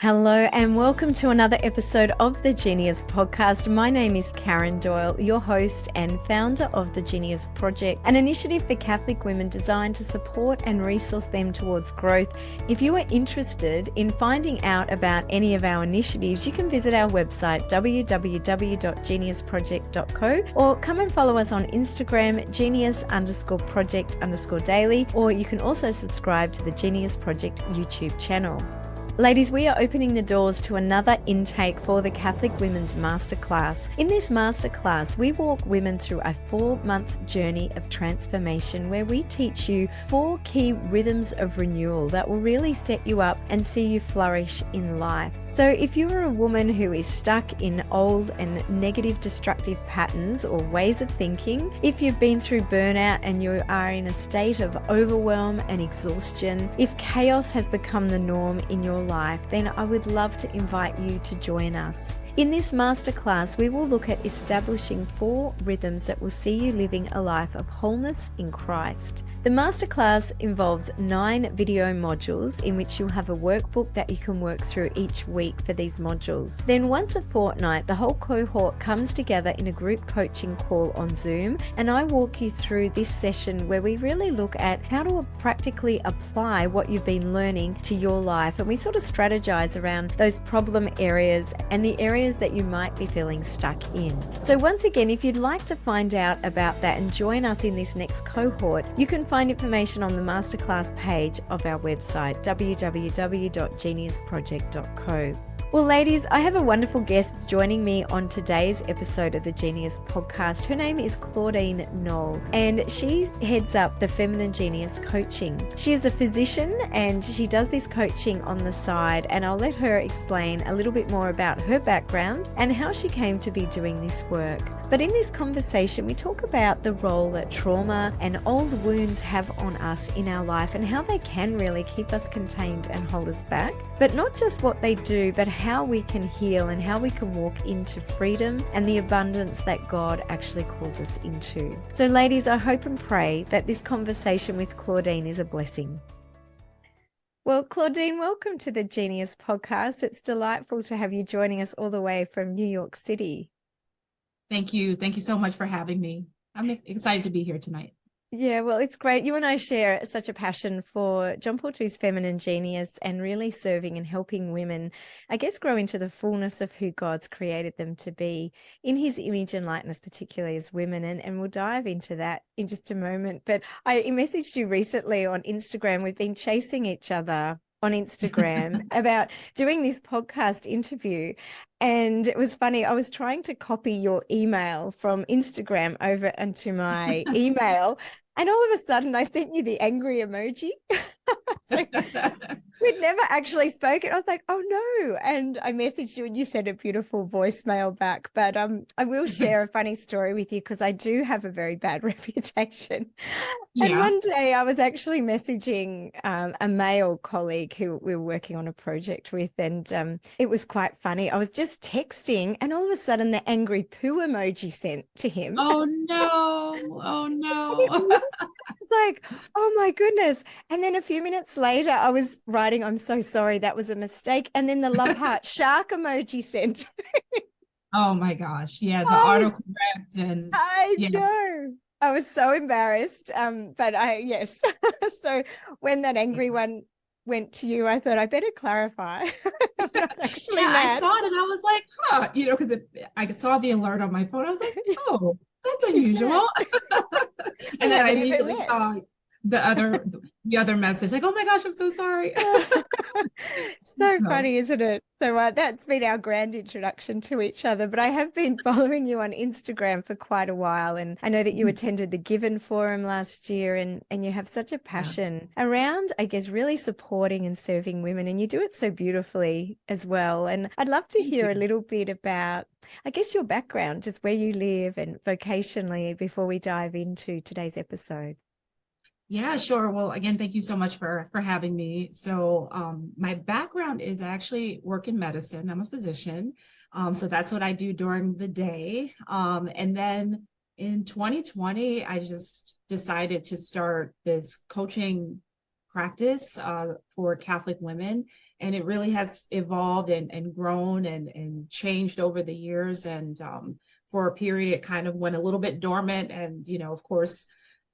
Hello and welcome to another episode of the Genius Podcast. My name is Karen Doyle, your host and founder of the Genius Project, an initiative for Catholic women designed to support and resource them towards growth. If you are interested in finding out about any of our initiatives, you can visit our website www.geniusproject.co or come and follow us on Instagram, genius_project_daily, or you can also subscribe to the Genius Project YouTube channel. Ladies, we are opening the doors to another intake for the Catholic Women's Masterclass. In this Masterclass, we walk women through a 4-month journey of transformation where we teach you 4 key rhythms of renewal that will really set you up and see you flourish in life. So if you're a woman who is stuck in old and negative destructive patterns or ways of thinking, if you've been through burnout and you are in a state of overwhelm and exhaustion, if chaos has become the norm in your life, then I would love to invite you to join us. In this masterclass, we will look at establishing 4 rhythms that will see you living a life of wholeness in Christ. The masterclass involves 9 video modules in which you'll have a workbook that you can work through each week for these modules. Then once a fortnight, the whole cohort comes together in a group coaching call on Zoom, and I walk you through this session where we really look at how to practically apply what you've been learning to your life, and we sort of strategize around those problem areas and the areas that you might be feeling stuck in. So once again, if you'd like to find out about that and join us in this next cohort, you can find information on the masterclass page of our website, www.geniusproject.co. Well, ladies, I have a wonderful guest joining me on today's episode of the Genius Podcast. Her name is Claudine Noel, and she heads up the Feminine Genius Coaching. She is a physician and she does this coaching on the side, and I'll let her explain a little bit more about her background and how she came to be doing this work. But in this conversation, we talk about the role that trauma and old wounds have on us in our life and how they can really keep us contained and hold us back. But not just what they do, but how we can heal and how we can walk into freedom and the abundance that God actually calls us into. So ladies, I hope and pray that this conversation with Claudine is a blessing. Well, Claudine, welcome to the Genius Podcast. It's delightful to have you joining us all the way from New York City. Thank you. Thank you so much for having me. I'm excited to be here tonight. Yeah, well, it's great. You and I share such a passion for John Paul II's feminine genius and really serving and helping women, I guess, grow into the fullness of who God's created them to be in his image and likeness, particularly as women. And we'll dive into that in just a moment. But I messaged you recently on Instagram. We've been chasing each other on Instagram about doing this podcast interview. And it was funny. I was trying to copy your email from Instagram over into my email. And all of a sudden I sent you the angry emoji. So we'd never actually spoken. I was like, oh no. And I messaged you and you sent a beautiful voicemail back. But I will share a funny story with you because I do have a very bad reputation. Yeah. And one day I was actually messaging a male colleague who we were working on a project with, and it was quite funny. I was just texting and all of a sudden the angry poo emoji sent to him. Oh no. Oh no. It's like, oh my goodness. And then a few minutes later, I was writing, I'm so sorry, that was a mistake. And then the love heart shark emoji sent. Oh my gosh. Yeah, the autocorrect and I know. I was so embarrassed. But yes. So when that angry one went to you, I thought I better clarify. I'm not actually mad. I saw it and I was like, because I saw the alert on my phone. I was like, oh, that's unusual. And then I immediately saw the other message, like, oh my gosh, I'm so sorry. So funny, isn't it? So that's been our grand introduction to each other. But I have been following you on Instagram for quite a while, and I know that you attended the Given Forum last year, and you have such a passion around, I guess, really supporting and serving women, and you do it so beautifully as well. And I'd love to hear a little bit about, I guess, your background, just where you live and vocationally, before we dive into today's episode. Yeah, sure. Well, again, thank you so much for having me. So my background is actually work in medicine. I'm a physician. So that's what I do during the day. And then in 2020, I just decided to start this coaching practice for Catholic women. And it really has evolved and grown and changed over the years. And for a period, it kind of went a little bit dormant. And, of course,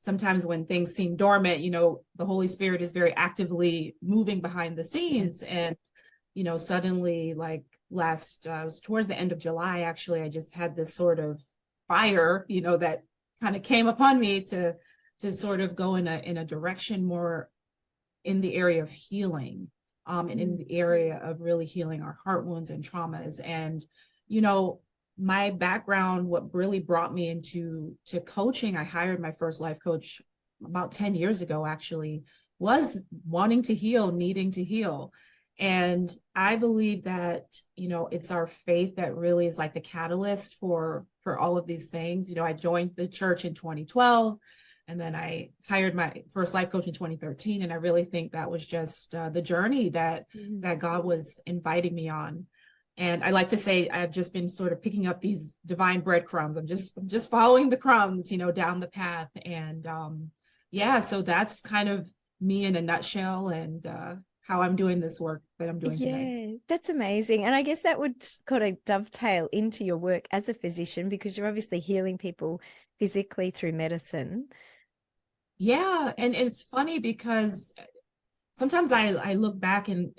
sometimes when things seem dormant, the Holy Spirit is very actively moving behind the scenes. And, suddenly, like it was towards the end of July, actually, I just had this sort of fire, that kind of came upon me to sort of go in a direction more in the area of healing. And in the area of really healing our heart wounds and traumas. And, my background, what really brought me into coaching, I hired my first life coach about 10 years ago, actually, was wanting to heal, needing to heal. And I believe that, it's our faith that really is like the catalyst for all of these things. I joined the church in 2012. And then I hired my first life coach in 2013. And I really think that was just the journey that God was inviting me on. And I like to say I've just been sort of picking up these divine breadcrumbs. I'm just following the crumbs, down the path. And so that's kind of me in a nutshell, and how I'm doing this work that I'm doing today. Yeah, that's amazing. And I guess that would kind of dovetail into your work as a physician, because you're obviously healing people physically through medicine. Yeah. And it's funny because sometimes I look back and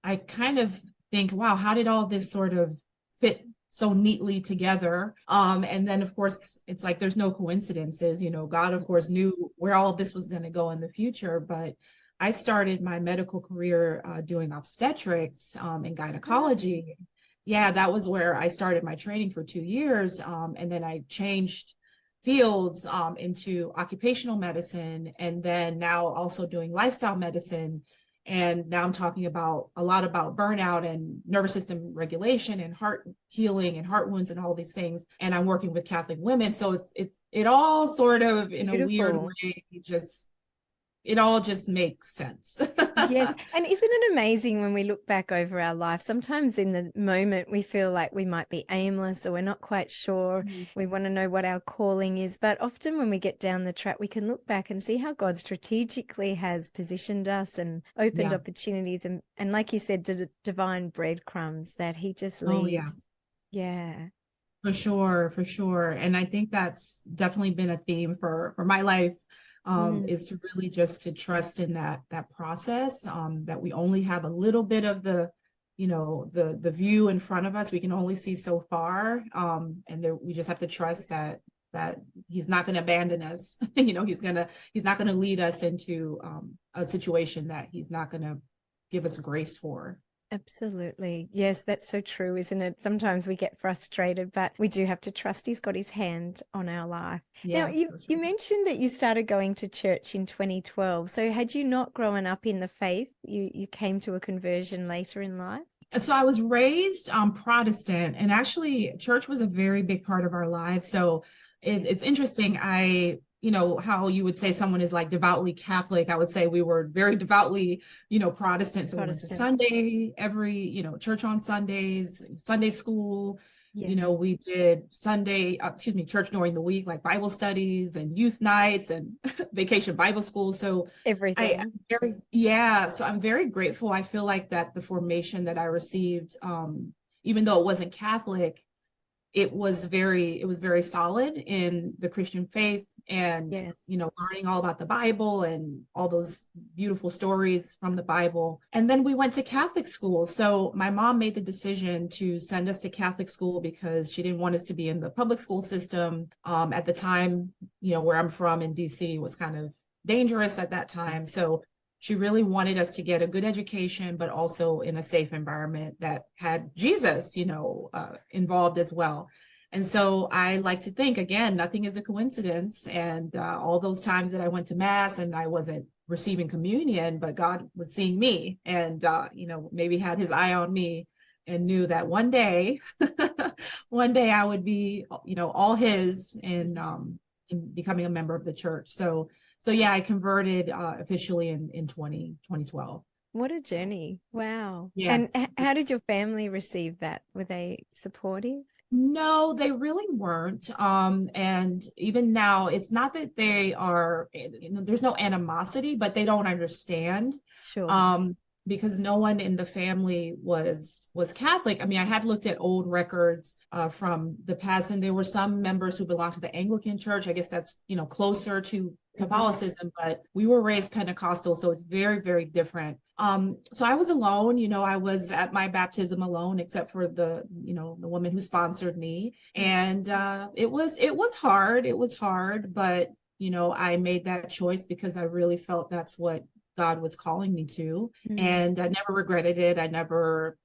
I kind of think, wow, how did all this sort of fit so neatly together? And then, of course, it's like there's no coincidences. God, of course, knew where all of this was going to go in the future. But I started my medical career doing obstetrics and gynecology. Yeah, that was where I started my training for 2 years. And then I changed fields into occupational medicine, and then now also doing lifestyle medicine. And now I'm talking a lot about burnout and nervous system regulation and heart healing and heart wounds and all these things. And I'm working with Catholic women. So it all sort of, in Beautiful. a weird way, it all just makes sense. Yes. And isn't it amazing when we look back over our life? Sometimes in the moment we feel like we might be aimless, or we're not quite sure. We want to know what our calling is. But often when we get down the track, we can look back and see how God strategically has positioned us and opened opportunities. And like you said, divine breadcrumbs that he just leaves. Oh, yeah. Yeah. For sure. And I think that's definitely been a theme for my life. Is to really just to trust in that process, that we only have a little bit of the view in front of us. We can only see so far. And we just have to trust that he's not going to abandon us. He's not going to lead us into a situation that he's not going to give us grace for. Absolutely. Yes, that's so true, isn't it? Sometimes we get frustrated, but we do have to trust he's got his hand on our life. Yeah, now, you mentioned that you started going to church in 2012. So had you not grown up in the faith, you came to a conversion later in life? So I was raised Protestant, and actually church was a very big part of our lives. So it's interesting. How you would say someone is like devoutly Catholic. I would say we were very devoutly, Protestant. So we went to Sunday, church on Sundays, Sunday school. Yeah. We did church during the week, like Bible studies and youth nights and vacation Bible school. So everything. So I'm very grateful. I feel like that the formation that I received, even though it wasn't Catholic, it was very solid in the Christian faith, and learning all about the Bible and all those beautiful stories from the Bible. And then we went to Catholic school. So my mom made the decision to send us to Catholic school because she didn't want us to be in the public school system. At the time, where I'm from in DC was kind of dangerous at that time. So she really wanted us to get a good education, but also in a safe environment that had Jesus, involved as well. And so I like to think, again, nothing is a coincidence. And all those times that I went to Mass and I wasn't receiving communion, but God was seeing me and, maybe had his eye on me and knew that one day I would be, all his in becoming a member of the church. So yeah, I converted officially in 2012. What a journey. Wow. Yes. And how did your family receive that? Were they supportive? No, they really weren't. And even now, it's not that they are, there's no animosity, but they don't understand. Sure. because no one in the family was Catholic. I mean, I had looked at old records from the past, and there were some members who belonged to the Anglican Church. I guess that's, closer to Catholicism, but we were raised Pentecostal, so it's very, very different. So I was alone, I was at my baptism alone, except for the woman who sponsored me. And it was hard. It was hard, but, I made that choice because I really felt that's what God was calling me to. And I never regretted it. I never,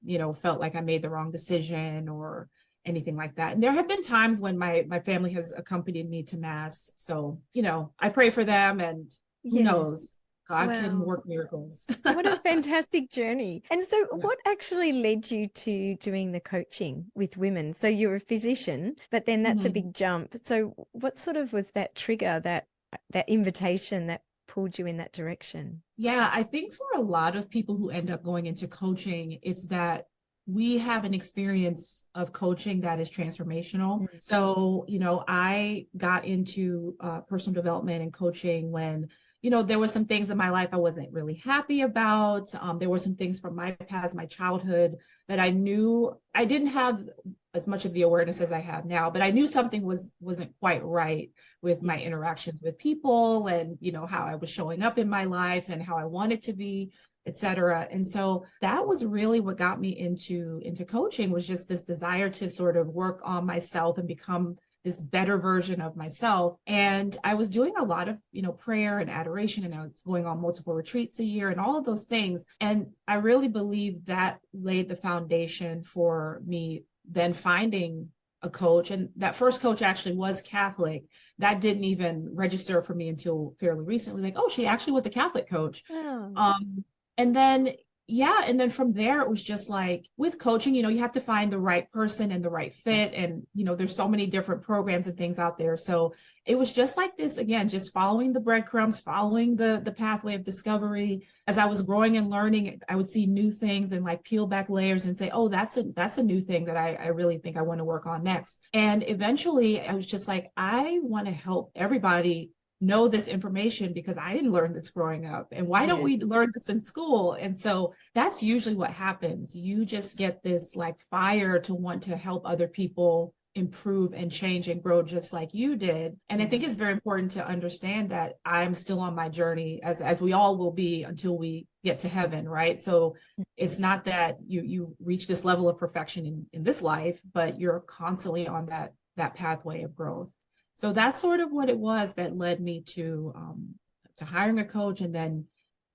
felt like I made the wrong decision or anything like that. And there have been times when my family has accompanied me to mass. So, I pray for them, and who knows, God can work miracles. What a fantastic journey. And so what actually led you to doing the coaching with women? So you're a physician, but then that's a big jump. So what sort of was that trigger, that invitation that pulled you in that direction? Yeah, I think for a lot of people who end up going into coaching, it's that we have an experience of coaching that is transformational. So, I got into personal development and coaching when, there were some things in my life I wasn't really happy about. There were some things from my past, my childhood, that I knew I didn't have as much of the awareness as I have now, but I knew something wasn't quite right with my interactions with people, and, how I was showing up in my life and how I wanted to be, et cetera. And so that was really what got me into coaching, was just this desire to sort of work on myself and become this better version of myself. And I was doing a lot of, prayer and adoration, and I was going on multiple retreats a year and all of those things. And I really believe that laid the foundation for me then finding a coach. And that first coach actually was Catholic. That didn't even register for me until fairly recently, like, oh, she actually was a Catholic coach. And then from there, it was just like, with coaching, you have to find the right person and the right fit. And, there's so many different programs and things out there. So it was just like this, again, just following the breadcrumbs, following the pathway of discovery. As I was growing and learning, I would see new things and like peel back layers and say, oh, that's a new thing that I really think I want to work on next. And eventually I was just like, I want to help everybody know this information, because I didn't learn this growing up. And why don't we learn this in school? And so that's usually what happens. You just get this like fire to want to help other people improve and change and grow just like you did. And I think it's very important to understand that I'm still on my journey, as we all will be until we get to heaven, right? So it's not that you reach this level of perfection in this life, but you're constantly on that pathway of growth. So that's sort of what it was that led me to hiring a coach, and then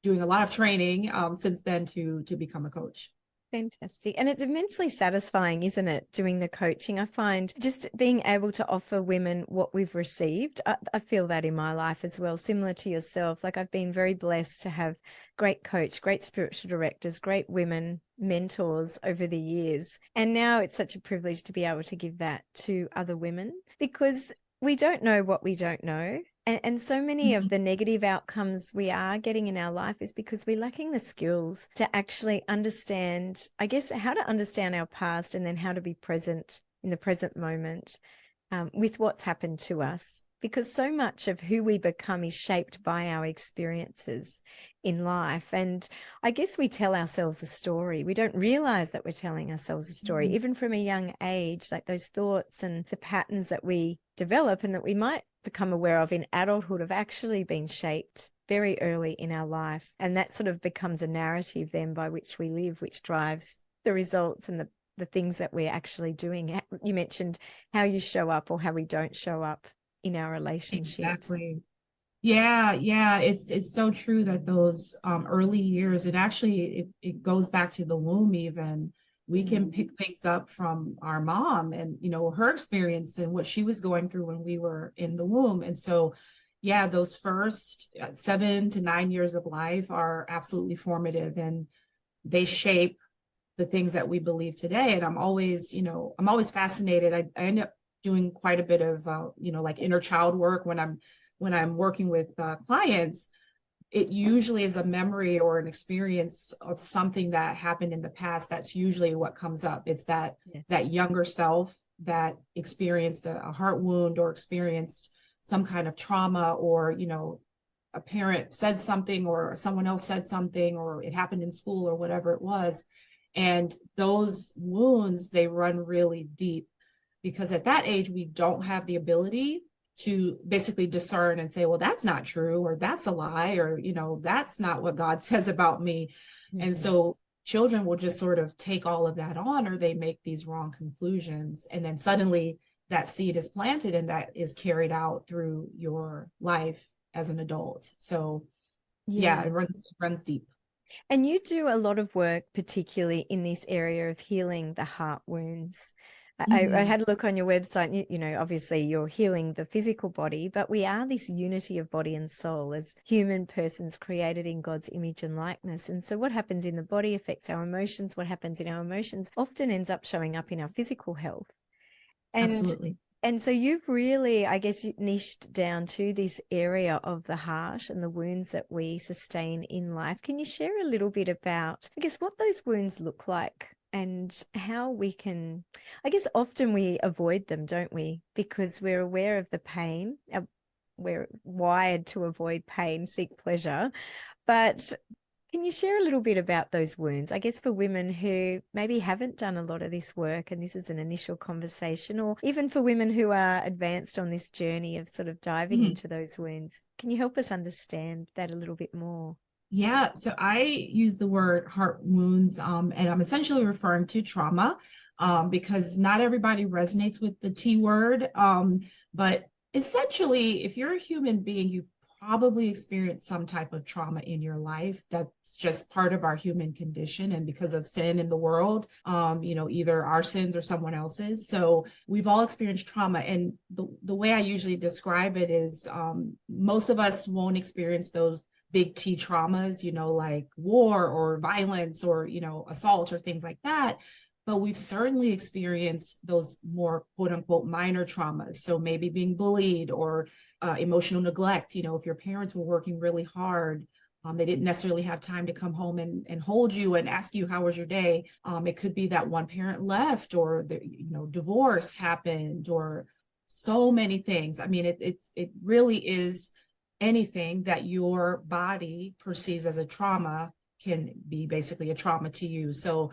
doing a lot of training since then to become a coach. Fantastic. And it's immensely satisfying, isn't it, doing the coaching? I find just being able to offer women what we've received. I feel that in my life as well, similar to yourself. Like, I've been very blessed to have great coach, great spiritual directors, great women mentors over the years. And now it's such a privilege to be able to give that to other women, because we don't know what we don't know. And so many of the negative outcomes we are getting in our life is because we're lacking the skills to actually understand, I guess, how to understand our past, and then how to be present in the present moment with what's happened to us. Because so much of who we become is shaped by our experiences in life. And I guess we tell ourselves a story. We don't realize that we're telling ourselves a story, even from a young age, like those thoughts and the patterns that we develop and that we might become aware of in adulthood have actually been shaped very early in our life. And that sort of becomes a narrative then by which we live, which drives the results and the things that we're actually doing. You mentioned how you show up or how we don't show up in our relationships. Exactly. Yeah. It's so true that those early years, it goes back to the womb even. We can pick things up from our mom and, her experience and what she was going through when we were in the womb. And so, yeah, those first 7 to 9 years of life are absolutely formative, and they shape the things that we believe today. And I'm always fascinated. I end up doing quite a bit of, like inner child work when I'm working with clients. It usually is a memory or an experience of something that happened in the past. That's usually what comes up. It's that younger self that experienced a heart wound or experienced some kind of trauma or, a parent said something or someone else said something, or it happened in school or whatever it was. And those wounds, they run really deep, because at that age, we don't have the ability to basically discern and say, well, that's not true, or that's a lie, or, that's not what God says about me. Mm-hmm. And so children will just sort of take all of that on, or they make these wrong conclusions. And then suddenly that seed is planted and that is carried out through your life as an adult. So yeah, it runs deep. And you do a lot of work, particularly in this area of healing the heart wounds. Mm-hmm. I had a look on your website, obviously you're healing the physical body, but we are this unity of body and soul as human persons created in God's image and likeness. And so what happens in the body affects our emotions. What happens in our emotions often ends up showing up in our physical health. Absolutely. And so you've really, I guess, niched down to this area of the heart and the wounds that we sustain in life. Can you share a little bit about, I guess, what those wounds look like and how we can, I guess often we avoid them, don't we? Because we're aware of the pain. We're wired to avoid pain, seek pleasure. But can you share a little bit about those wounds? I guess for women who maybe haven't done a lot of this work and this is an initial conversation, or even for women who are advanced on this journey of sort of diving into those wounds. Can you help us understand that a little bit more? Yeah, so I use the word heart wounds, and I'm essentially referring to trauma, because not everybody resonates with the T word. But essentially, if you're a human being, you probably experienced some type of trauma in your life. That's just part of our human condition. And because of sin in the world, either our sins or someone else's. So we've all experienced trauma. And the way I usually describe it is most of us won't experience those big T traumas, like war or violence or, assault or things like that. But we've certainly experienced those more quote unquote minor traumas. So maybe being bullied or emotional neglect. If your parents were working really hard, they didn't necessarily have time to come home and hold you and ask you, how was your day? It could be that one parent left, or divorce happened, or so many things. I mean, it really is anything that your body perceives as a trauma can be basically a trauma to you. So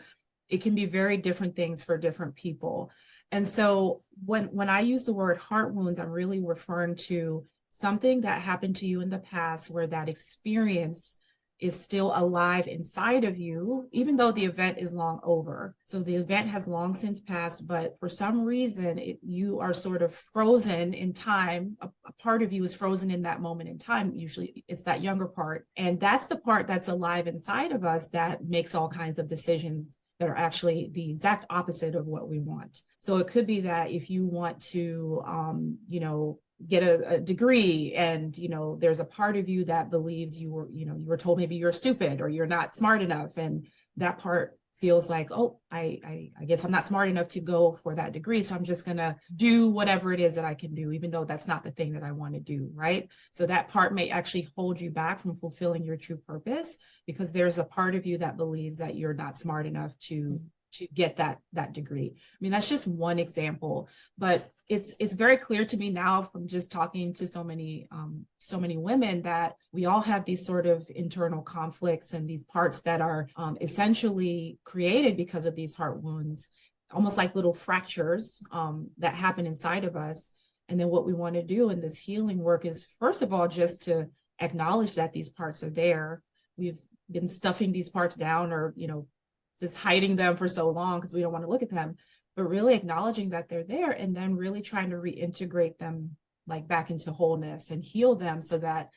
it can be very different things for different people. And so when I use the word heart wounds, I'm really referring to something that happened to you in the past where that experience is still alive inside of you, even though the event is long over. So the event has long since passed, but for some reason, you are sort of frozen in time. A part of you is frozen in that moment in time. Usually it's that younger part. And that's the part that's alive inside of us that makes all kinds of decisions that are actually the exact opposite of what we want. So it could be that if you want to, get a degree, and there's a part of you that believes you were told maybe you're stupid or you're not smart enough, and that part feels like, oh, I guess I'm not smart enough to go for that degree, so I'm just gonna do whatever it is that I can do, even though that's not the thing that I want to do, right? So that part may actually hold you back from fulfilling your true purpose, because there's a part of you that believes that you're not smart enough to get that degree. I mean, that's just one example, but it's very clear to me now from just talking to so many women that we all have these sort of internal conflicts and these parts that are essentially created because of these heart wounds, almost like little fractures that happen inside of us. And then what we want to do in this healing work is, first of all, just to acknowledge that these parts are there. We've been stuffing these parts down, or just hiding them for so long because we don't want to look at them, but really acknowledging that they're there, and then really trying to reintegrate them like back into wholeness and heal them so that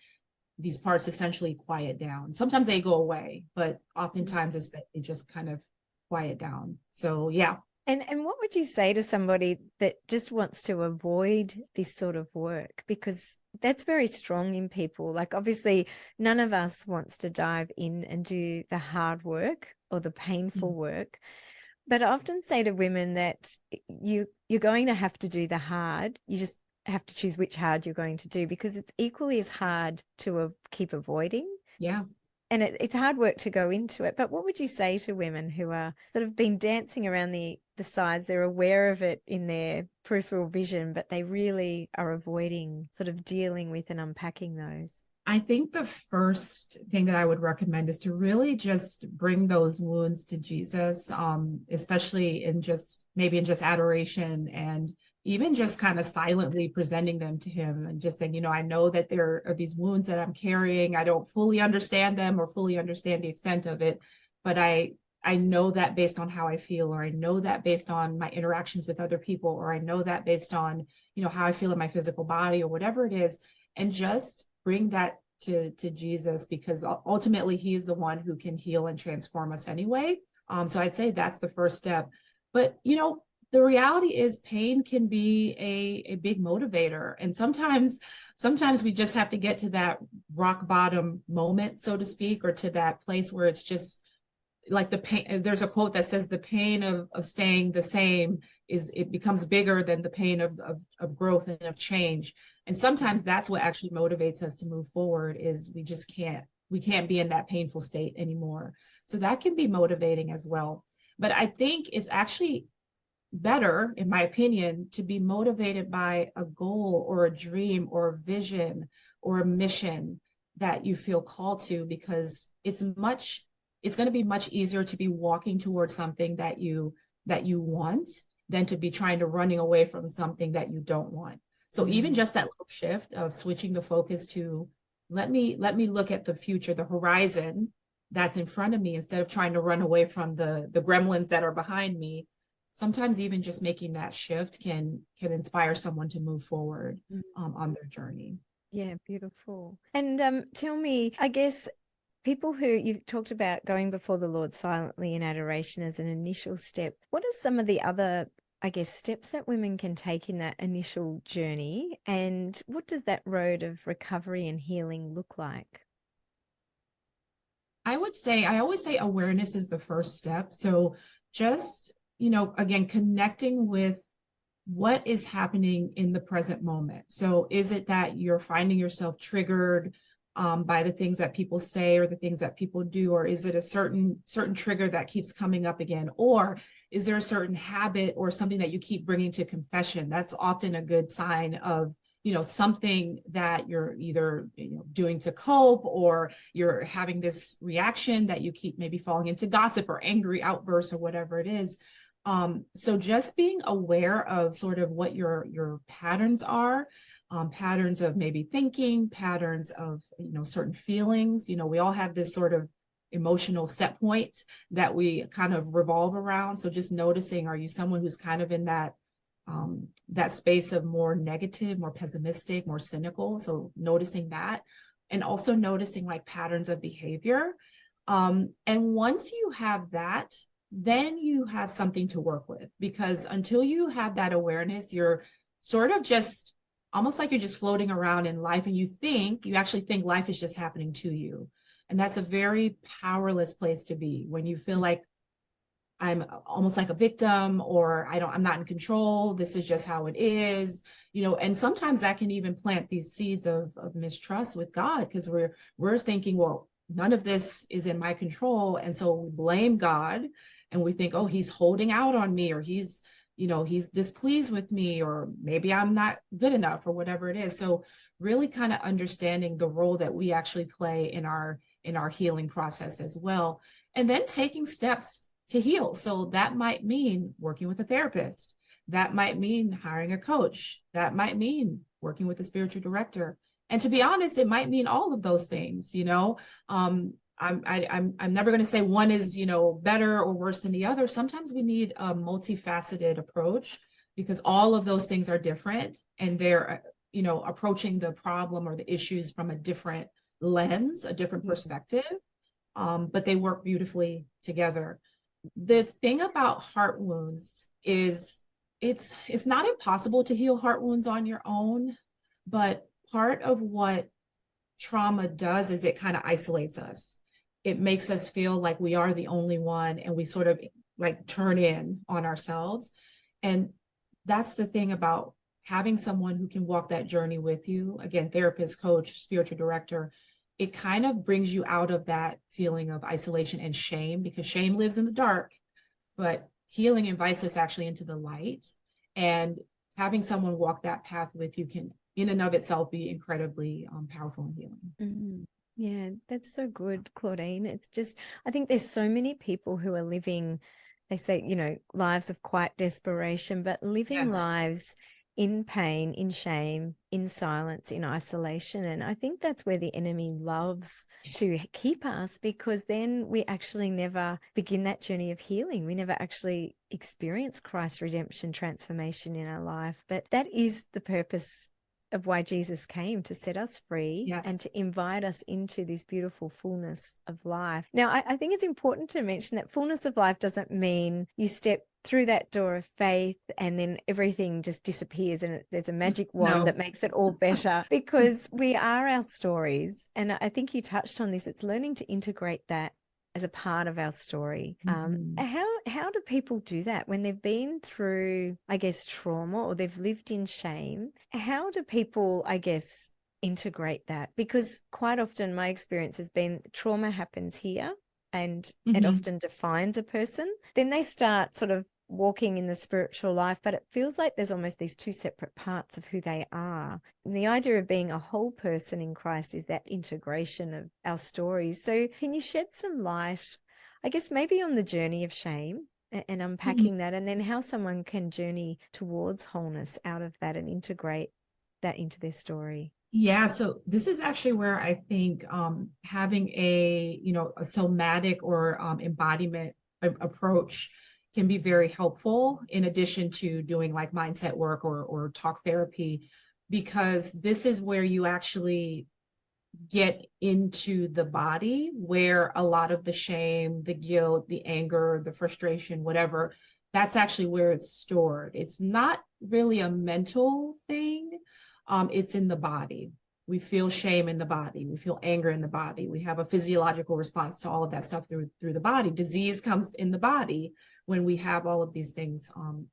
these parts essentially quiet down. Sometimes they go away, but oftentimes it's that they just kind of quiet down. So yeah. And what would you say to somebody that just wants to avoid this sort of work? Because that's very strong in people. Like, obviously, none of us wants to dive in and do the hard work or the painful work. But I often say to women that you're going to have to do the hard. You just have to choose which hard you're going to do, because it's equally as hard to keep avoiding. Yeah. And it's hard work to go into it. But what would you say to women who are sort of been dancing around the sides? They're aware of it in their peripheral vision, but they really are avoiding sort of dealing with and unpacking those. I think the first thing that I would recommend is to really just bring those wounds to Jesus, especially in just maybe in just adoration, and even just kind of silently presenting them to him and just saying, I know that there are these wounds that I'm carrying. I don't fully understand them or fully understand the extent of it, but I know that based on how I feel, or I know that based on my interactions with other people, or I know that based on, how I feel in my physical body or whatever it is, and just bring that to Jesus, because ultimately he's the one who can heal and transform us anyway. So I'd say that's the first step. But, the reality is pain can be a big motivator. And sometimes we just have to get to that rock bottom moment, so to speak, or to that place where it's just like the pain. There's a quote that says the pain of staying the same it becomes bigger than the pain of growth and of change. And sometimes that's what actually motivates us to move forward, is we can't be in that painful state anymore. So that can be motivating as well. But I think it's actually better, in my opinion, to be motivated by a goal or a dream or a vision or a mission that you feel called to, because it's going to be much easier to be walking towards something that you want than to be trying to running away from something that you don't want. So even just that little shift of switching the focus to let me look at the future, the horizon that's in front of me, instead of trying to run away from the gremlins that are behind me. Sometimes even just making that shift can inspire someone to move forward on their journey. Yeah, beautiful. And tell me, I guess, people who you've talked about going before the Lord silently in adoration as an initial step, what are some of the other, I guess, steps that women can take in that initial journey? And what does that road of recovery and healing look like? I always say awareness is the first step. So just, again, connecting with what is happening in the present moment. So is it that you're finding yourself triggered by the things that people say or the things that people do, or is it a certain trigger that keeps coming up again, or is there a certain habit or something that you keep bringing to confession? That's often a good sign of something that you're either doing to cope, or you're having this reaction that you keep maybe falling into gossip or angry outbursts or whatever it is. So just being aware of sort of what your patterns are. Patterns of maybe thinking, patterns of, certain feelings. We all have this sort of emotional set point that we kind of revolve around. So just noticing, are you someone who's kind of in that space of more negative, more pessimistic, more cynical? So noticing that, and also noticing like patterns of behavior. And once you have that, then you have something to work with, because until you have that awareness, you're sort of just almost like you're just floating around in life, and you actually think life is just happening to you. And that's a very powerless place to be, when you feel like I'm almost like a victim, or I'm not in control. This is just how it is, and sometimes that can even plant these seeds of mistrust with God, because we're thinking, well, none of this is in my control. And so we blame God, and we think, oh, he's holding out on me, or he's displeased with me, or maybe I'm not good enough, or whatever it is. So really kind of understanding the role that we actually play in our healing process as well. And then taking steps to heal. So that might mean working with a therapist. That might mean hiring a coach. That might mean working with a spiritual director. And to be honest, it might mean all of those things, I'm never going to say one is, better or worse than the other. Sometimes we need a multifaceted approach, because all of those things are different, and they're, approaching the problem or the issues from a different lens, a different perspective, but they work beautifully together. The thing about heart wounds is it's not impossible to heal heart wounds on your own, but part of what trauma does is it kind of isolates us. It makes us feel like we are the only one, and we sort of like turn in on ourselves. And that's the thing about having someone who can walk that journey with you, again, therapist, coach, spiritual director. It kind of brings you out of that feeling of isolation and shame, because shame lives in the dark, but healing invites us actually into the light. And having someone walk that path with you can in and of itself be incredibly powerful and healing. Mm. Yeah, that's so good, Claudine. It's just, I think there's so many people who are living, they say, lives of quiet desperation, but living Yes. lives in pain, in shame, in silence, in isolation. And I think that's where the enemy loves to keep us, because then we actually never begin that journey of healing. We never actually experience Christ's redemption transformation in our life. But that is the purpose of why Jesus came, to set us free. Yes. And to invite us into this beautiful fullness of life. Now, I think it's important to mention that fullness of life doesn't mean you step through that door of faith and then everything just disappears and there's a magic wand that makes it all better, because we are our stories. And I think you touched on this. It's learning to integrate that as a part of our story. How do people do that when they've been through, I guess, trauma, or they've lived in shame? How do people, I guess, integrate that? Because quite often my experience has been trauma happens here and it often defines a person. Then they start sort of walking in the spiritual life, but it feels like there's almost these two separate parts of who they are. And the idea of being a whole person in Christ is that integration of our stories. So can you shed some light, I guess, maybe on the journey of shame and unpacking that, and then how someone can journey towards wholeness out of that and integrate that into their story? Yeah, so this is actually where I think having a somatic or embodiment approach can be very helpful, in addition to doing like mindset work or talk therapy, because this is where you actually get into the body, where a lot of the shame, the guilt, the anger, the frustration, whatever, that's actually where it's stored. It's not really a mental thing. It's in the body. We feel shame in the body. We feel anger in the body. We have a physiological response to all of that stuff through the body. Disease comes in the body when we have all of these things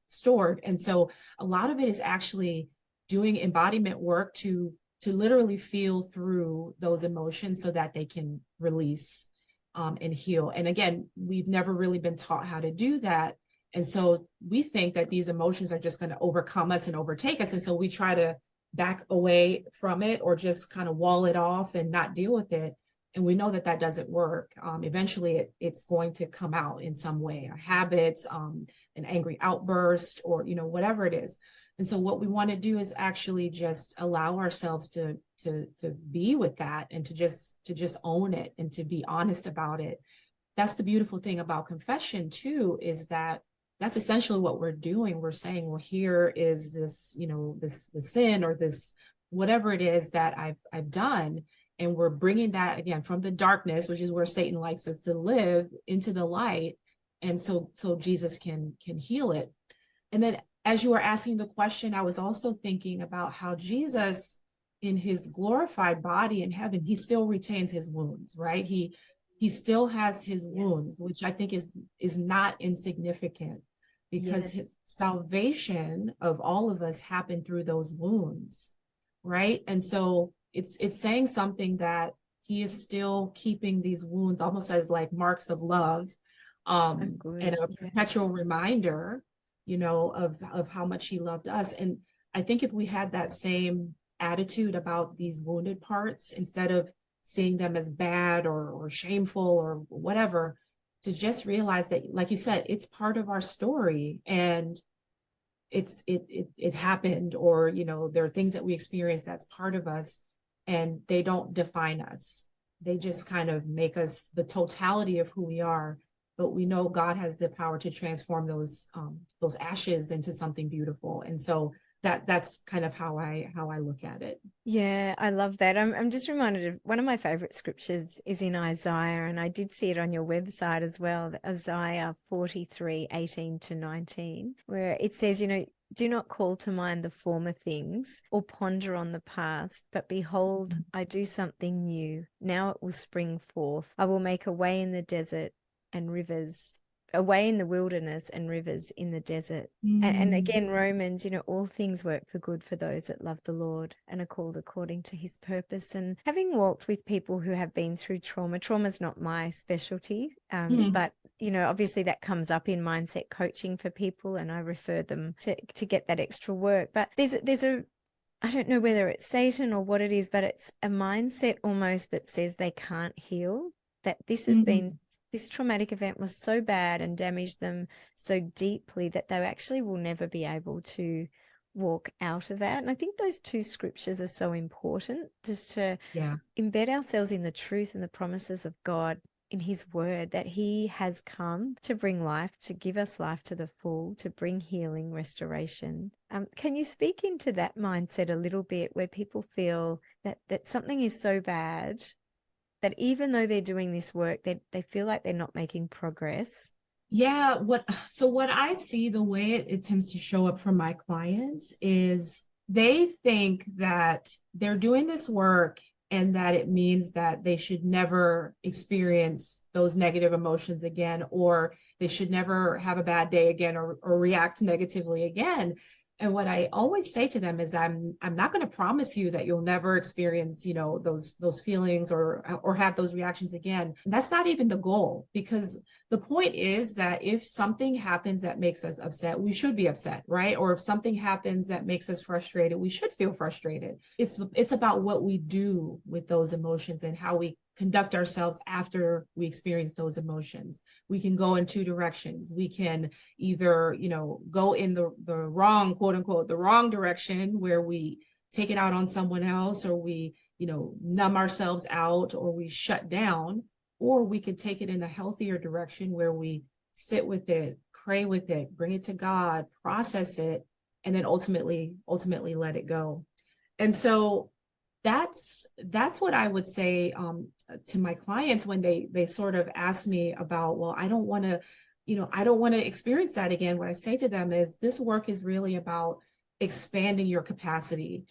stored. And so a lot of it is actually doing embodiment work to literally feel through those emotions so that they can release and heal. And again, we've never really been taught how to do that. And so we think that these emotions are just going to overcome us and overtake us. And so we try to back away from it or just kind of wall it off and not deal with it. And we know that that doesn't work. Eventually it's going to come out in some way, our habits, an angry outburst, or, whatever it is. And so what we want to do is actually just allow ourselves to be with that, and to just own it and to be honest about it. That's the beautiful thing about confession too, is that that's essentially what we're doing. We're saying, well, here is this, this sin or this, whatever it is that I've done. And we're bringing that again from the darkness, which is where Satan likes us to live, into the light. And so Jesus can heal it. And then as you were asking the question, I was also thinking about how Jesus, in his glorified body in heaven, he still retains his wounds, right? He still has his wounds, which I think is not insignificant, because his salvation of all of us happened through those wounds, right? And so it's saying something that he is still keeping these wounds almost as like marks of love, and a perpetual reminder, of how much he loved us. And I think if we had that same attitude about these wounded parts, instead of seeing them as bad or shameful or whatever, to just realize that, like you said, it's part of our story, and it happened, or there are things that we experience that's part of us, and they don't define us. They just kind of make us the totality of who we are. But we know God has the power to transform those ashes into something beautiful. And so that's kind of how I look at it. Yeah, I love that. I'm just reminded of one of my favorite scriptures is in Isaiah, and I did see it on your website as well, Isaiah 43:18-19, where it says, do not call to mind the former things or ponder on the past, but behold, I do something new. Now it will spring forth. I will make a way in the desert and rivers, a way in the wilderness and rivers in the desert. And again, Romans, all things work for good for those that love the Lord and are called according to his purpose. And having walked with people who have been through trauma's not my specialty, but obviously that comes up in mindset coaching for people, and I refer them to get that extra work. But there's a I don't know whether it's Satan or what it is, but it's a mindset almost that says they can't heal, that this traumatic event was so bad and damaged them so deeply that they actually will never be able to walk out of that. And I think those two scriptures are so important, just to embed ourselves in the truth and the promises of God in his word, that he has come to bring life, to give us life to the full, to bring healing, restoration. Can you speak into that mindset a little bit, where people feel that something is so bad that even though they're doing this work, they feel like they're not making progress? Yeah. What I see, the way it tends to show up for my clients is they think that they're doing this work and that it means that they should never experience those negative emotions again, or they should never have a bad day again, or react negatively again. And what I always say to them is, I'm not going to promise you that you'll never experience, those feelings or have those reactions again. And that's not even the goal, because the point is that if something happens that makes us upset, we should be upset, right? Or if something happens that makes us frustrated, we should feel frustrated. It's about what we do with those emotions and how we conduct ourselves after we experience those emotions. We can go in two directions. We can either, go in the wrong, quote unquote, the wrong direction, where we take it out on someone else, or we, numb ourselves out, or we shut down, or we could take it in the healthier direction where we sit with it, pray with it, bring it to God, process it, and then ultimately let it go. And so that's what I would say to my clients when they sort of ask me about, well, I don't want to experience that again. What I say to them is, this work is really about expanding your capacity,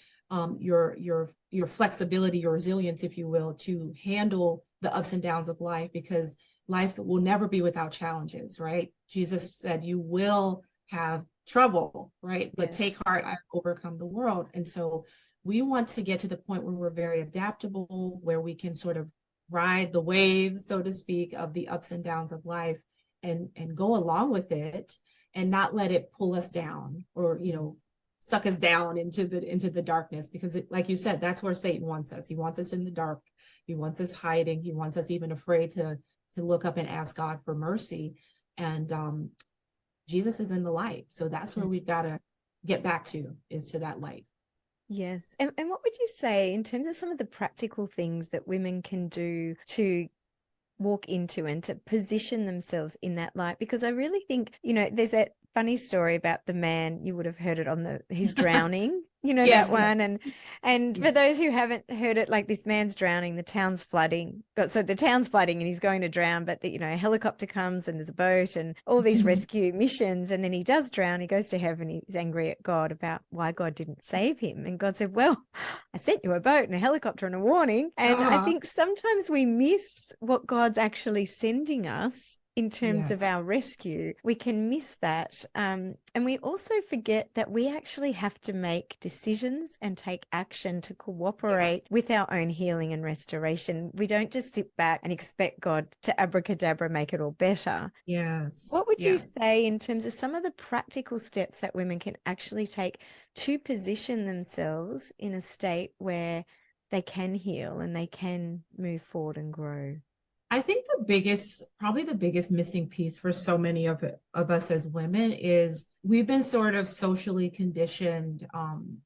your flexibility, your resilience, if you will, to handle the ups and downs of life, because life will never be without challenges, right? Jesus said, you will have trouble, right? But take heart, I've overcome the world. And so we want to get to the point where we're very adaptable, where we can sort of ride the waves, so to speak, of the ups and downs of life, and go along with it, and not let it pull us down, or, suck us down into the darkness, because like you said, that's where Satan wants us. He wants us in the dark. He wants us hiding. He wants us even afraid to look up and ask God for mercy. And Jesus is in the light. So that's where we've got to get back to, is to that light. Yes. And what would you say in terms of some of the practical things that women can do to walk into and to position themselves in that light? Because I really think, there's that funny story about the man, you would have heard it on he's drowning, that one. And for those who haven't heard it, like, this man's drowning, the town's flooding. So the town's flooding and he's going to drown, but a helicopter comes and there's a boat and all these rescue missions. And then he does drown. He goes to heaven. He's angry at God about why God didn't save him. And God said, well, I sent you a boat and a helicopter and a warning. And I think sometimes we miss what God's actually sending us in terms of our rescue. We can miss that. And we also forget that we actually have to make decisions and take action to cooperate with our own healing and restoration. We don't just sit back and expect God to abracadabra make it all better. Yes. What would you say in terms of some of the practical steps that women can actually take to position themselves in a state where they can heal and they can move forward and grow? I think probably the biggest missing piece for so many of us as women is we've been sort of socially conditioned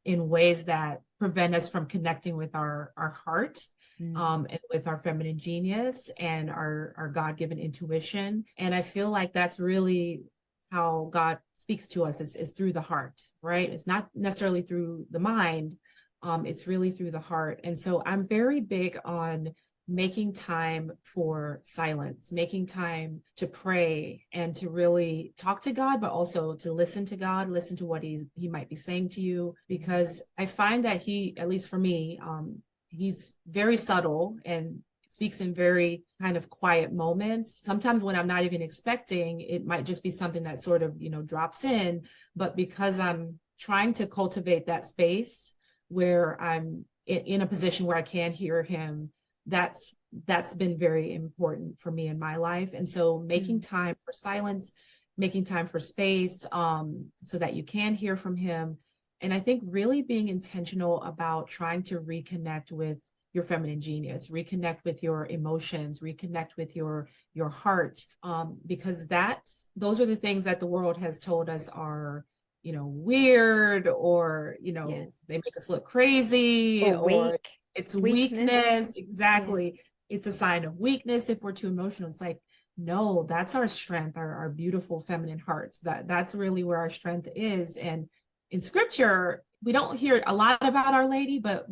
in ways that prevent us from connecting with our heart, and with our feminine genius and our God-given intuition. And I feel like that's really how God speaks to us, is through the heart, right? It's not necessarily through the mind. It's really through the heart. And so I'm very big on making time for silence, making time to pray and to really talk to God, but also to listen to God, listen to what he might be saying to you. Because I find that he, at least for me, he's very subtle and speaks in very kind of quiet moments. Sometimes when I'm not even expecting, it might just be something that sort of, drops in. But because I'm trying to cultivate that space where I'm in a position where I can hear him, that's been very important for me in my life. And so making time for silence, making time for space, so that you can hear from him, And I think really being intentional about trying to reconnect with your feminine genius, reconnect with your emotions, reconnect with your heart, because those are the things that the world has told us are, weird, or Yes. they make us look crazy, Or or weak. it's Weakness. weakness. Yeah. Exactly. It's a sign of weakness if we're too emotional. It's like, no, that's our strength, our beautiful feminine hearts. That's really where our strength is. And in scripture, we don't hear a lot about Our Lady, but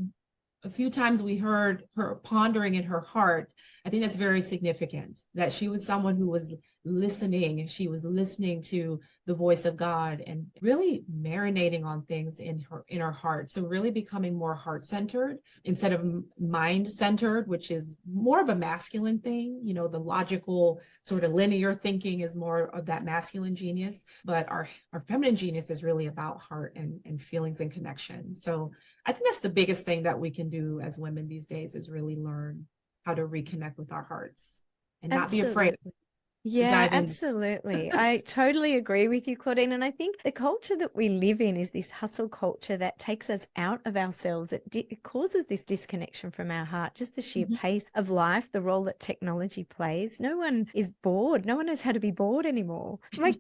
a few times we heard her pondering in her heart. I think that's very significant, that she was someone who was listening. She was listening to the voice of God and really marinating on things in her heart. So really becoming more heart-centered instead of mind-centered, which is more of a masculine thing. The logical sort of linear thinking is more of that masculine genius, but our feminine genius is really about heart and feelings and connection. So I think that's the biggest thing that we can do as women these days, is really learn how to reconnect with our hearts and not be afraid Absolutely. to Yeah, dive in. absolutely. I totally agree with you, Claudine. And I think the culture that we live in is this hustle culture that takes us out of ourselves. It causes this disconnection from our heart, just the sheer Mhm. pace of life, the role that technology plays. No one is bored. No one knows how to be bored anymore.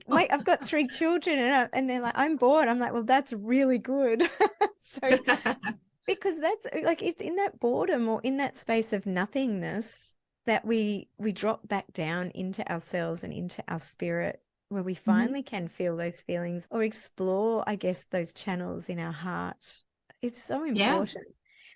I've got 3 children, and they're like, I'm bored. I'm like, well, that's really good. So, because that's like, it's in that boredom or in that space of nothingness that we drop back down into ourselves and into our spirit, where we Mhm. finally can feel those feelings or explore, I guess, those channels in our heart. It's so Yeah. important.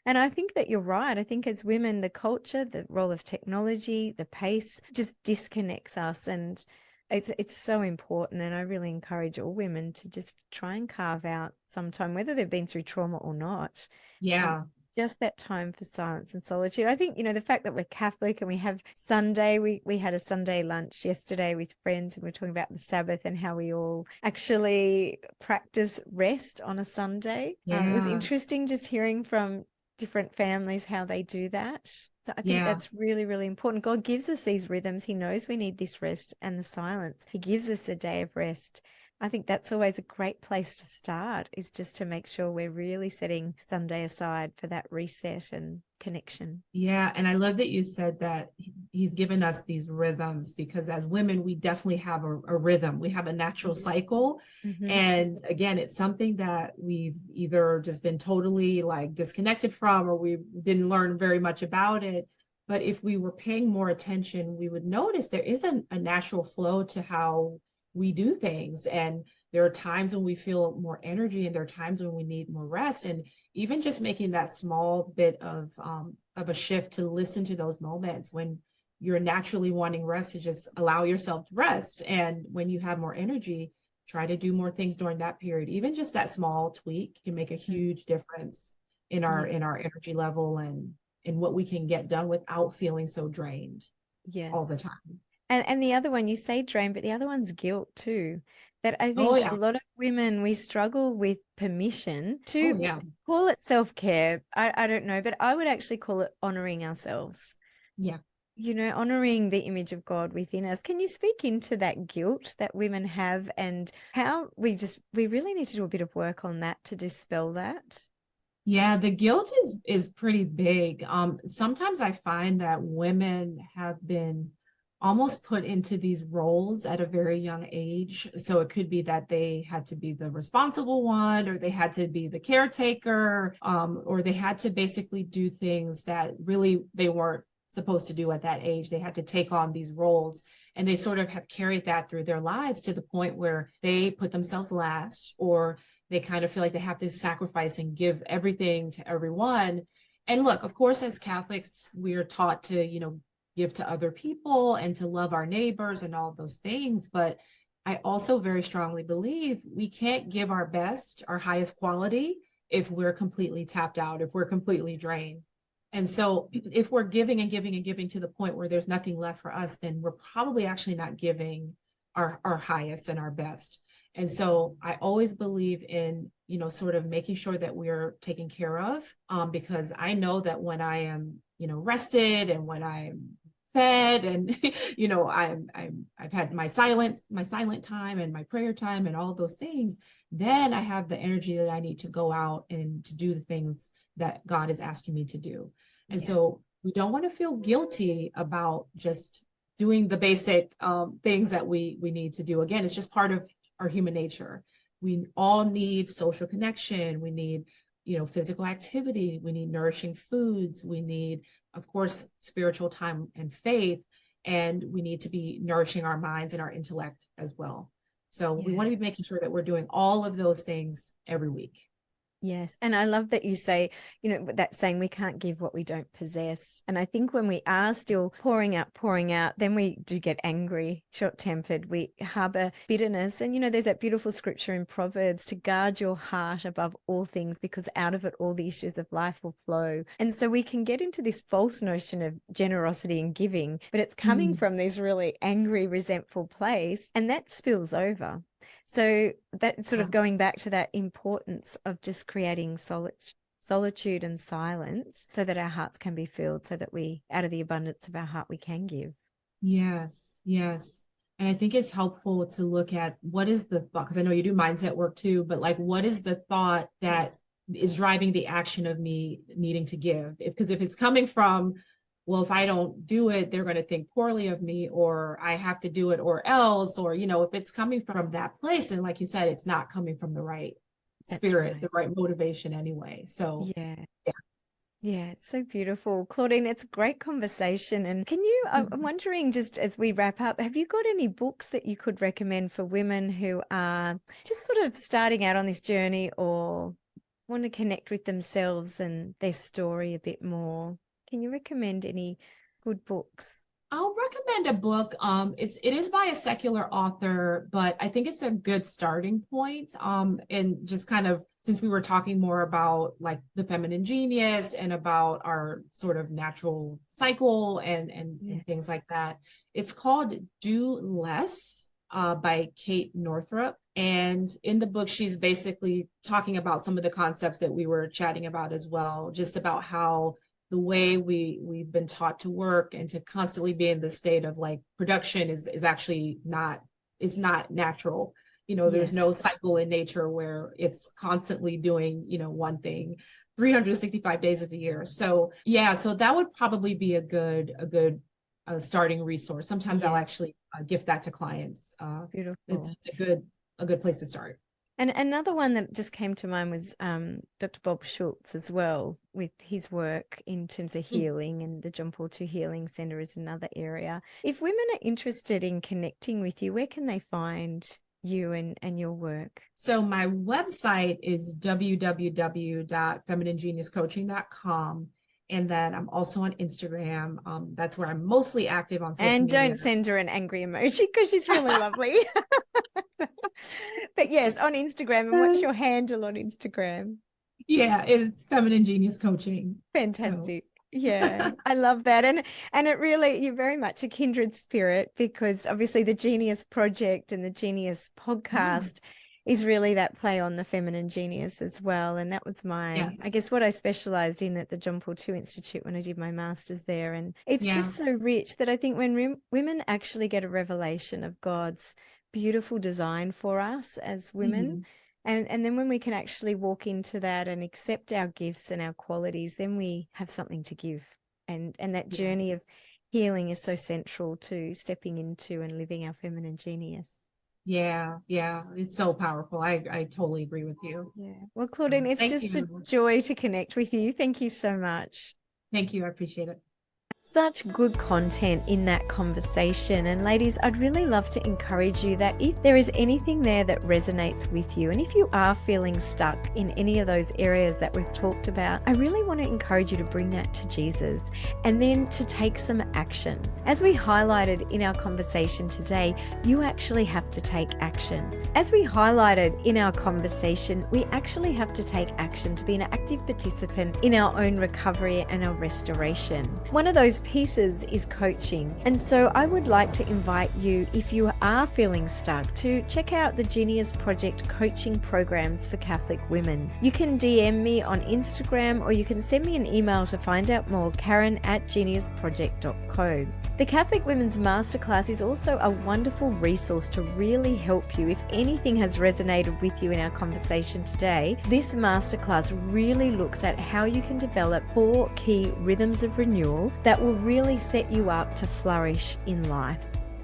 And I think that you're right. I think as women, the culture, the role of technology, the pace just disconnects us, and it's so important. And I really encourage all women to just try and carve out some time, whether they've been through trauma or not, um, Yeah. just that time for silence and solitude. I think, the fact that we're Catholic and we have Sunday, we had a Sunday lunch yesterday with friends, and we're talking about the Sabbath and how we all actually practice rest on a Sunday. It was Yeah. interesting just hearing from different families how they do that. So I think Yeah. that's really, really important. God gives us these rhythms. He knows we need this rest and the silence. He gives us a day of rest. I think that's always a great place to start, is just to make sure we're really setting Sunday aside for that reset and connection. Yeah. And I love that you said that he's given us these rhythms, because as women, we definitely have a rhythm. We have a natural cycle. Mm-hmm. And again, it's something that we've either just been totally like disconnected from, or we didn't learn very much about it. But if we were paying more attention, we would notice there is a natural flow to how we do things. And there are times when we feel more energy, and there are times when we need more rest. And even just making that small bit of a shift to listen to those moments when you're naturally wanting rest, to just allow yourself to rest. And when you have more energy, try to do more things during that period. Even just that small tweak can make a huge difference in our Yeah. in our energy level, and in what we can get done without feeling so drained Yes. all the time. And the other one, you say drain, but the other one's guilt too. That I Oh think a yeah. lot of women, we struggle with permission Oh to yeah. call it self-care. I don't know, but I would actually call it honoring ourselves. Yeah. Honoring the image of God within us. Can you speak into that guilt that women have, and how we really need to do a bit of work on that to dispel that? Yeah, the guilt is pretty big. Sometimes I find that women have been almost put into these roles at a very young age. So it could be that they had to be the responsible one, or they had to be the caretaker, or they had to basically do things that really they weren't supposed to do at that age. They had to take on these roles, and they sort of have carried that through their lives, to the point where they put themselves last, or they kind of feel like they have to sacrifice and give everything to everyone. And look, of course, as Catholics, we're taught to, give to other people and to love our neighbors and all of those things. But I also very strongly believe we can't give our best, our highest quality, if we're completely tapped out, if we're completely drained. And so if we're giving and giving and giving to the point where there's nothing left for us, then we're probably actually not giving our highest and our best. And so I always believe in, sort of making sure that we're taken care of, because I know that when I am, rested, and when I'm fed and, I've had my silent time and my prayer time and all of those things, then I have the energy that I need to go out and to do the things that God is asking me to do. And so we don't want to feel guilty about just doing the basic things that we need to do. Again, it's just part of our human nature. We all need social connection. We need, physical activity. We need nourishing foods. We need, of course, spiritual time and faith. And we need to be nourishing our minds and our intellect as well. So we want to be making sure that we're doing all of those things every week. Yes. And I love that you say, that saying, we can't give what we don't possess. And I think when we are still pouring out, then we do get angry, short-tempered, we harbor bitterness. And, there's that beautiful scripture in Proverbs to guard your heart above all things, because out of it, all the issues of life will flow. And so we can get into this false notion of generosity and giving, but it's coming from this really angry, resentful place, and that spills over. So that's sort of going back to that importance of just creating solitude and silence so that our hearts can be filled, so that we, out of the abundance of our heart, we can give. Yes. And I think it's helpful to look at what is the thought, because I know you do mindset work too, but like, what is the thought that is driving the action of me needing to give? Because if it's coming from, well, if I don't do it, they're going to think poorly of me, or I have to do it or else, or, if it's coming from that place, and like you said, it's not coming from the right spirit, the right motivation anyway. So yeah, it's so beautiful. Claudine, it's a great conversation. And can you, I'm wondering, just as we wrap up, have you got any books that you could recommend for women who are just sort of starting out on this journey or want to connect with themselves and their story a bit more? Can you recommend any good books? I'll recommend a book. It is by a secular author, but I think it's a good starting point. And just kind of, since we were talking more about like the feminine genius and about our sort of natural cycle and things like that, it's called Do Less by Kate Northrup. And in the book, she's basically talking about some of the concepts that we were chatting about as well, just about how the way we've been taught to work and to constantly be in the state of like production is actually not natural. There's no cycle in nature where it's constantly doing, one thing 365 days of the year. So so that would probably be a good starting resource. Sometimes I'll actually gift that to clients. Beautiful. It's a good place to start. And another one that just came to mind was Dr. Bob Schultz as well, with his work in terms of healing, and the John Paul II Healing Center is another area. If women are interested in connecting with you, where can they find you and your work? So my website is www.femininegeniuscoaching.com. And then I'm also on Instagram. That's where I'm mostly active on social media. Don't send her an angry emoji because she's really lovely. But yes, on Instagram. And what's your handle on Instagram? Yeah, it's Feminine Genius Coaching. Fantastic. So. Yeah, I love that. And it really, you're very much a kindred spirit, because obviously the Genius Project and the Genius Podcast is really that play on the feminine genius as well. And that was I guess what I specialized in at the John Paul II Institute when I did my master's there. And it's just so rich that I think when women actually get a revelation of God's beautiful design for us as women, and then when we can actually walk into that and accept our gifts and our qualities, then we have something to give. And that journey of healing is so central to stepping into and living our feminine genius. Yeah, it's so powerful. I totally agree with you. Yeah. Well, Claudine, it's just a joy to connect with you. Thank you so much. Thank you. I appreciate it. Such good content in that conversation. And ladies, I'd really love to encourage you that if there is anything there that resonates with you, and if you are feeling stuck in any of those areas that we've talked about, I really want to encourage you to bring that to Jesus and then to take some action. As we highlighted in our conversation today, you actually have to take action. As we highlighted in our conversation, we actually have to take action to be an active participant in our own recovery and our restoration. One of those those pieces is coaching. And so I would like to invite you, if you are feeling stuck, to check out the Genius Project coaching programs for Catholic women. You can DM me on Instagram, or you can send me an email to find out more, karen@geniusproject.co. The Catholic Women's Masterclass is also a wonderful resource to really help you. If anything has resonated with you in our conversation today, this masterclass really looks at how you can develop 4 key rhythms of renewal that will really set you up to flourish in life.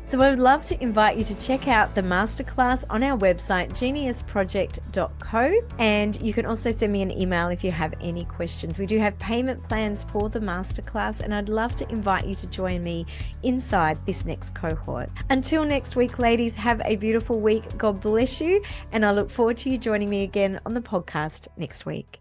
So I would love to invite you to check out the masterclass on our website, geniusproject.co, and you can also send me an email if you have any questions. We do have payment plans for the masterclass, and I'd love to invite you to join me inside this next cohort. Until next week, ladies, have a beautiful week. God bless you, and I look forward to you joining me again on the podcast next week.